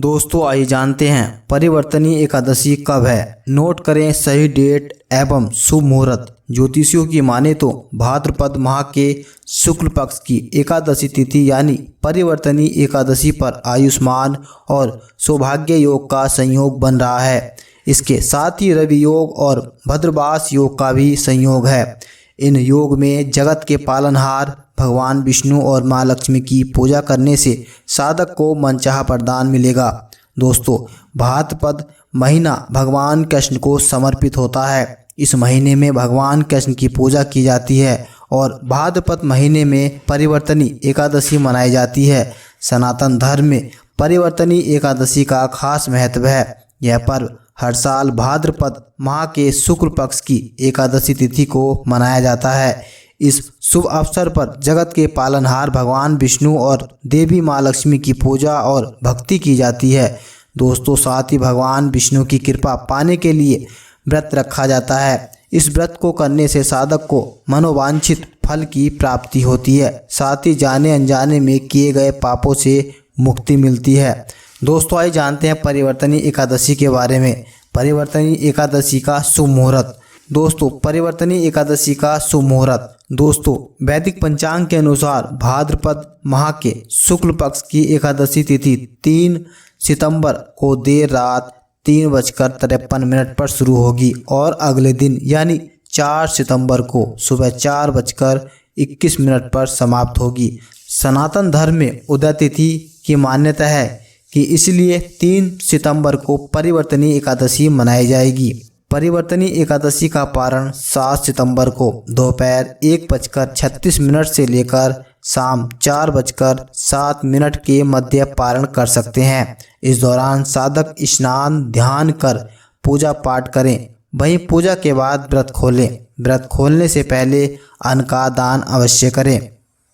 दोस्तों आइए जानते हैं परिवर्तनीय एकादशी कब है। नोट करें सही डेट एवं शुभ मुहूर्त। ज्योतिषियों की माने तो भाद्रपद माह के शुक्ल पक्ष की एकादशी तिथि यानी परिवर्तनीय एकादशी पर आयुष्मान और सौभाग्य योग का संयोग बन रहा है। इसके साथ ही रवि योग और भद्रवास योग का भी संयोग है। इन योग में जगत के पालनहार भगवान विष्णु और माँ लक्ष्मी की पूजा करने से साधक को मनचाहा वरदान मिलेगा। दोस्तों, भाद्रपद महीना भगवान कृष्ण को समर्पित होता है। इस महीने में भगवान कृष्ण की पूजा की जाती है और भाद्रपद महीने में परिवर्तनीय एकादशी मनाई जाती है। सनातन धर्म में परिवर्तनीय एकादशी का खास महत्व है। यह पर्व हर साल भाद्रपद माह के शुक्ल पक्ष की एकादशी तिथि को मनाया जाता है। इस शुभ अवसर पर जगत के पालनहार भगवान विष्णु और देवी माँ लक्ष्मी की पूजा और भक्ति की जाती है। दोस्तों, साथ ही भगवान विष्णु की कृपा पाने के लिए व्रत रखा जाता है। इस व्रत को करने से साधक को मनोवांछित फल की प्राप्ति होती है। साथ ही जाने अनजाने में किए गए पापों से मुक्ति मिलती है। दोस्तों, आइए जानते हैं परिवर्तनीय एकादशी के बारे में। परिवर्तनीय एकादशी का शुभ मुहूर्त। दोस्तों, परिवर्तनीय एकादशी का शुभ मुहूर्त। दोस्तों, वैदिक पंचांग के अनुसार भाद्रपद माह के शुक्ल पक्ष की एकादशी तिथि 3 सितंबर को देर रात 3:53 पर शुरू होगी और अगले दिन यानी 4 सितंबर को सुबह 4:21 पर समाप्त होगी। सनातन धर्म में उदय तिथि की मान्यता है कि इसलिए 3 सितंबर को परिवर्तनीय एकादशी मनाई जाएगी। परिवर्तनीय एकादशी का पारण 7 सितंबर को दोपहर 1:36 से लेकर शाम 4:07 के मध्य पारण कर सकते हैं। इस दौरान साधक स्नान ध्यान कर पूजा पाठ करें। वहीं पूजा के बाद व्रत खोलें। व्रत खोलने से पहले अन्न का दान अवश्य करें।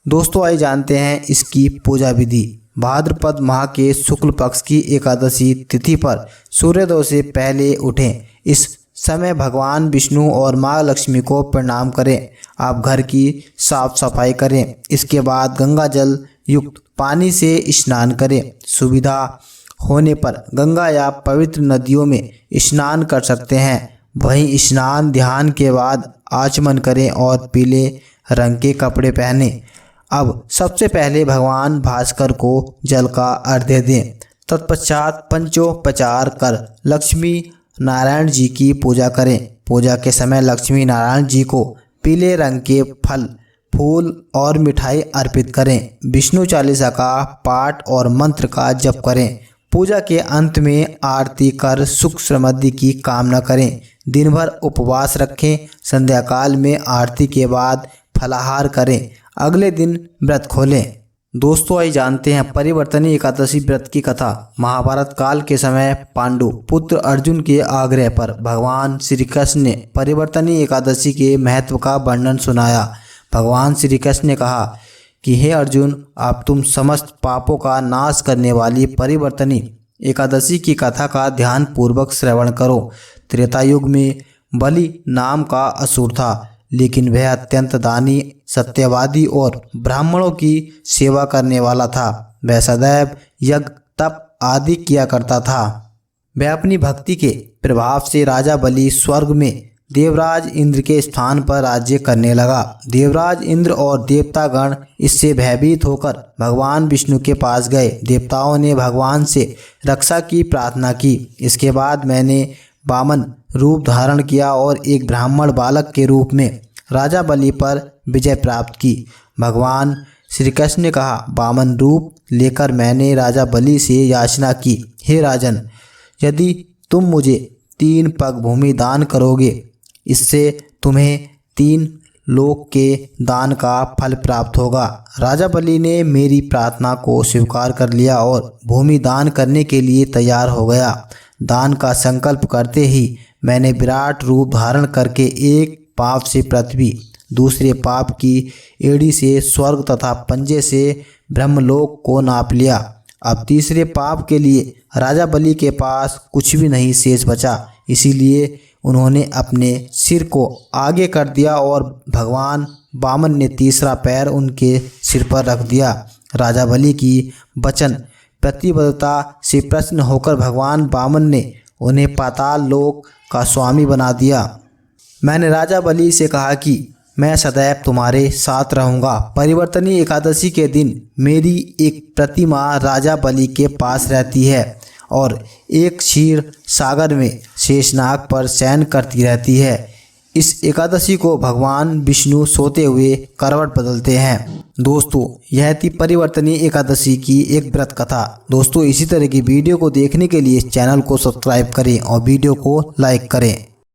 दोस्तों, आइए जानते हैं इसकी पूजा विधि। भाद्रपद माह के शुक्ल पक्ष की एकादशी तिथि पर सूर्योदय से पहले उठें। इस समय भगवान विष्णु और माँ लक्ष्मी को प्रणाम करें। आप घर की साफ सफाई करें। इसके बाद गंगा जल युक्त पानी से स्नान करें। सुविधा होने पर गंगा या पवित्र नदियों में स्नान कर सकते हैं। वहीं स्नान ध्यान के बाद आचमन करें और पीले रंग के कपड़े पहनें। अब सबसे पहले भगवान भास्कर को जल का अर्घ्य दें। तत्पश्चात पंचोपचार कर लक्ष्मी नारायण जी की पूजा करें। पूजा के समय लक्ष्मी नारायण जी को पीले रंग के फल फूल और मिठाई अर्पित करें। विष्णु चालीसा का पाठ और मंत्र का जप करें। पूजा के अंत में आरती कर सुख समृद्धि की कामना करें। दिन भर उपवास रखें। संध्या काल में आरती के बाद फलाहार करें। अगले दिन व्रत खोलें। दोस्तों, आइए जानते हैं परिवर्तनीय एकादशी व्रत की कथा। महाभारत काल के समय पांडु पुत्र अर्जुन के आग्रह पर भगवान श्री कृष्ण ने परिवर्तनीय एकादशी के महत्व का वर्णन सुनाया। भगवान श्री कृष्ण ने कहा कि हे अर्जुन, अब तुम समस्त पापों का नाश करने वाली परिवर्तनीय एकादशी की कथा का ध्यान पूर्वक श्रवण करो। त्रेता युग में बलि नाम का असुर था, लेकिन वह अत्यंत दानी, सत्यवादी और ब्राह्मणों की सेवा करने वाला था। वह सदैव यज्ञ तप आदि किया करता था। वह अपनी भक्ति के प्रभाव से राजा बलि स्वर्ग में देवराज इंद्र के स्थान पर राज्य करने लगा। देवराज इंद्र और देवतागण इससे भयभीत होकर भगवान विष्णु के पास गए। देवताओं ने भगवान से रक्षा की प्रार्थना की। इसके बाद मैंने वामन रूप धारण किया और एक ब्राह्मण बालक के रूप में राजा बलि पर विजय प्राप्त की। भगवान श्री कृष्ण ने कहा, वामन रूप लेकर मैंने राजा बलि से याचना की, हे राजन, यदि तुम मुझे 3 पग भूमि दान करोगे, इससे तुम्हें 3 लोक के दान का फल प्राप्त होगा। राजा बलि ने मेरी प्रार्थना को स्वीकार कर लिया और भूमि दान करने के लिए तैयार हो गया। दान का संकल्प करते ही मैंने विराट रूप धारण करके एक पाँव से पृथ्वी, दूसरे पाँव की एड़ी से स्वर्ग तथा पंजे से ब्रह्मलोक को नाप लिया। अब तीसरे पाँव के लिए राजा बलि के पास कुछ भी नहीं शेष बचा। इसीलिए उन्होंने अपने सिर को आगे कर दिया और भगवान वामन ने तीसरा पैर उनके सिर पर रख दिया। राजा बलि की वचन प्रतिबद्धता से प्रसन्न होकर भगवान वामन ने उन्हें पाताल लोक का स्वामी बना दिया। मैंने राजा बलि से कहा कि मैं सदैव तुम्हारे साथ रहूँगा। परिवर्तनी एकादशी के दिन मेरी एक प्रतिमा राजा बलि के पास रहती है और एक क्षीर सागर में शेषनाग पर शयन करती रहती है। इस एकादशी को भगवान विष्णु सोते हुए करवट बदलते हैं। दोस्तों, यह थी परिवर्तनी एकादशी की एक व्रत कथा। दोस्तों, इसी तरह की वीडियो को देखने के लिए चैनल को सब्सक्राइब करें और वीडियो को लाइक करें।